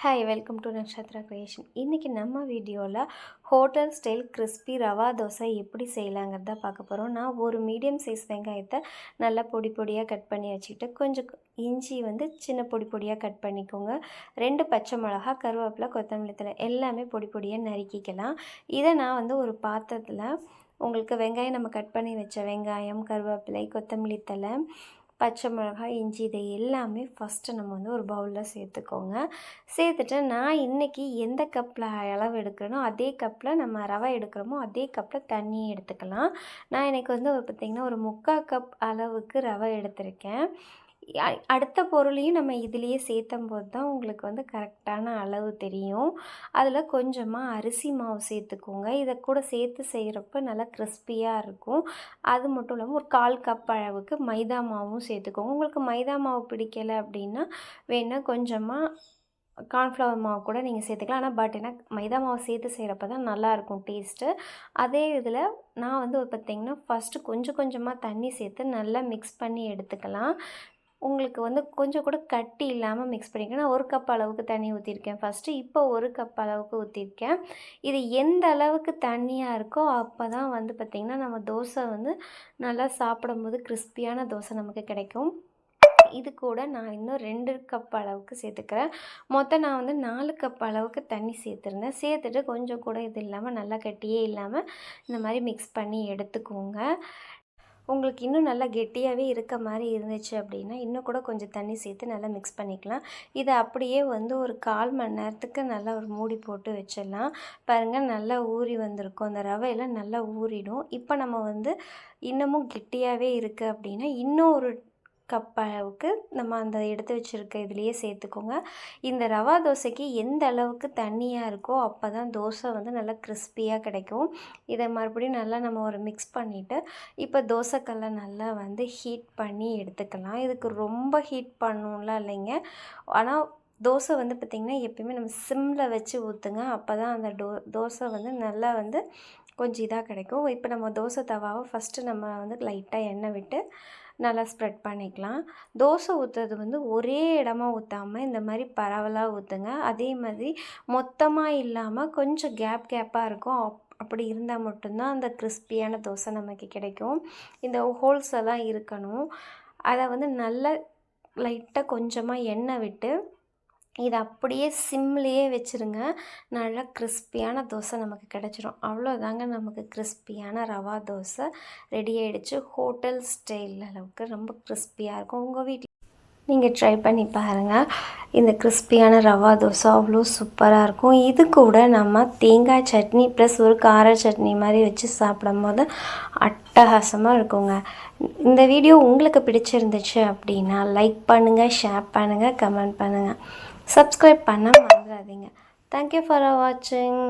Hi welcome to Nakshatra creation. இன்றைக்கி நம்ம வீடியோவில் hotel style crispy rava dosa எப்படி செய்யலாங்கிறத பார்க்க போகிறோம். நான் ஒரு மீடியம் சைஸ் வெங்காயத்தை நல்லா பொடி பொடியாக கட் பண்ணி வச்சுக்கிட்டு கொஞ்சம் இஞ்சி சின்ன பொடி பொடியாக கட் பண்ணிக்கோங்க. 2 பச்சை மிளகா, கருவேப்பிலை, கொத்தமல்லி தழை எல்லாமே பொடி பொடியாக நறுக்கிக்கலாம். இதை நான் ஒரு பாத்திரத்தில் உங்களுக்கு வெங்காயம் நம்ம கட் பண்ணி வச்ச வெங்காயம், கருவேப்பிலை, கொத்தமல்லி தழை, பச்சை மிளகாய், இஞ்சி இதை எல்லாமே ஃபஸ்ட்டு நம்ம ஒரு பவுலில் சேர்த்துக்கோங்க. சேர்த்துட்டு நான் இன்றைக்கி எந்த கப்பில் அளவு எடுக்கிறேனோ அதே கப்பில் நம்ம ரவை எடுக்கிறோமோ அதே கப்பில் தண்ணி எடுத்துக்கலாம். நான் எனக்கு பார்த்திங்கன்னா ஒரு 3/4 கப் அளவுக்கு ரவை எடுத்திருக்கேன். அடுத்த பொருளையும் நம்ம இதிலேயே சேர்த்தும்போது தான் உங்களுக்கு கரெக்டான அளவு தெரியும். அதில் கொஞ்சமாக அரிசி மாவு சேர்த்துக்கோங்க. இதை கூட சேர்த்து செய்கிறப்ப நல்லா கிறிஸ்பியாக இருக்கும். அது மட்டும் இல்லாமல் ஒரு 1/4 கப் அளவுக்கு மைதா மாவும் சேர்த்துக்கோங்க. உங்களுக்கு மைதா மாவு பிடிக்கலை அப்படின்னா வேணால் கொஞ்சமாக கார்ன்ஃப்ளவர் மாவு கூட நீங்கள் சேர்த்துக்கலாம். ஆனால் ஏன்னா மைதா மாவு சேர்த்து செய்கிறப்ப தான் நல்லாயிருக்கும் டேஸ்ட்டு. அதே இதில் நான் பார்த்திங்கன்னா ஃபஸ்ட்டு கொஞ்சம் கொஞ்சமாக தண்ணி சேர்த்து நல்லா மிக்ஸ் பண்ணி எடுத்துக்கலாம். உங்களுக்கு கொஞ்சம் கூட கட்டி இல்லாமல் மிக்ஸ் பண்ணிக்கணும். நான் 1 கப் அளவுக்கு தண்ணி ஊற்றிருக்கேன் ஃபஸ்ட்டு. இப்போ 1 கப் அளவுக்கு ஊற்றிருக்கேன். இது எந்த அளவுக்கு தண்ணியாக இருக்கோ அப்போ தான் பார்த்திங்கன்னா நம்ம தோசை நல்லா சாப்பிடும்போது கிறிஸ்பியான தோசை நமக்கு கிடைக்கும். இது கூட நான் இன்னும் 2 கப் அளவுக்கு சேர்த்துக்கிறேன். மொத்தம் நான் 4 கப் அளவுக்கு தண்ணி சேர்த்துருந்தேன். சேர்த்துட்டு கொஞ்சம் கூட இது இல்லாமல் நல்லா கட்டியே இல்லாமல் இந்த மாதிரி மிக்ஸ் பண்ணி எடுத்துக்கோங்க. உங்களுக்கு இன்னும் நல்லா கெட்டியாகவே இருக்க மாதிரி இருந்துச்சு அப்படின்னா இன்னும் கூட கொஞ்சம் தண்ணி சேர்த்து நல்லா மிக்ஸ் பண்ணிக்கலாம். இதை அப்படியே ஒரு 1/4 மணி நேரத்துக்கு நல்லா ஒரு மூடி போட்டு வச்சிடலாம். பாருங்கள், நல்லா ஊறி வந்திருக்கும். அந்த ரவையெல்லாம் நல்லா ஊறிடும். இப்போ நம்ம இன்னமும் கெட்டியாகவே இருக்குது அப்படின்னா இன்னும் ஒரு கப் அளவுக்கு நம்ம அந்த எடுத்து வச்சுருக்க இதுலேயே சேர்த்துக்கோங்க. இந்த ரவா தோசைக்கு எந்த அளவுக்கு தண்ணியாக இருக்கோ அப்போ தான் தோசை நல்லா கிறிஸ்பியாக கிடைக்கும். இதை மறுபடியும் நல்லா நம்ம ஒரு மிக்ஸ் பண்ணிவிட்டு இப்போ தோசைக்கல்லை நல்லா ஹீட் பண்ணி எடுத்துக்கலாம். இதுக்கு ரொம்ப ஹீட் பண்ணணும்லாம் இல்லைங்க. ஆனால் தோசை பார்த்திங்கன்னா எப்பயுமே நம்ம சிம்மில் வச்சு ஊற்றுங்க. அப்போ தான் அந்த தோசை நல்லா கொஞ்சம் இதாக கிடைக்கும். இப்போ நம்ம தோசை தவாவை ஃபஸ்ட்டு நம்ம லைட்டாக எண்ணெய் விட்டு நல்லா ஸ்ப்ரெட் பண்ணிக்கலாம். தோசை ஊற்றுறது ஒரே இடமா ஊற்றாமல் இந்த மாதிரி பரவலாக ஊற்றுங்க. அதே மாதிரி மொத்தமாக இல்லாமல் கொஞ்சம் கேப்பாக இருக்கும். அப்படி இருந்தால் மட்டும்தான் அந்த கிறிஸ்பியான தோசை நமக்கு கிடைக்கும். இந்த ஹோல்ஸ் எல்லாம் இருக்கணும். அதை நல்லா லைட்டாக கொஞ்சமாக எண்ணெய் விட்டு இதை அப்படியே சிம்லேயே வச்சுருங்க. நல்லா கிறிஸ்பியான தோசை நமக்கு கிடச்சிரும். அவ்வளோதாங்க, நமக்கு கிறிஸ்பியான ரவா தோசை ரெடி ஆகிடுச்சு. ஹோட்டல் ஸ்டைல் அளவுக்கு ரொம்ப கிறிஸ்பியாக இருக்கும். உங்கள் வீட்டில் நீங்கள் ட்ரை பண்ணி பாருங்கள். இந்த கிறிஸ்பியான ரவா தோசை அவ்வளோ சூப்பராக இருக்கும். இது கூட நம்ம தேங்காய் சட்னி ப்ளஸ் ஒரு கார சட்னி மாதிரி வச்சு சாப்பிடும்போது அட்டகாசமாக இருக்குங்க. இந்த வீடியோ உங்களுக்கு பிடிச்சிருந்துச்சு அப்படின்னா லைக் பண்ணுங்கள், ஷேர் பண்ணுங்கள், கமெண்ட் பண்ணுங்கள், சப்ஸ்கிரைப் பண்ண மறந்துடாதீங்க. தேங்க்யூ ஃபார் வாட்சிங்.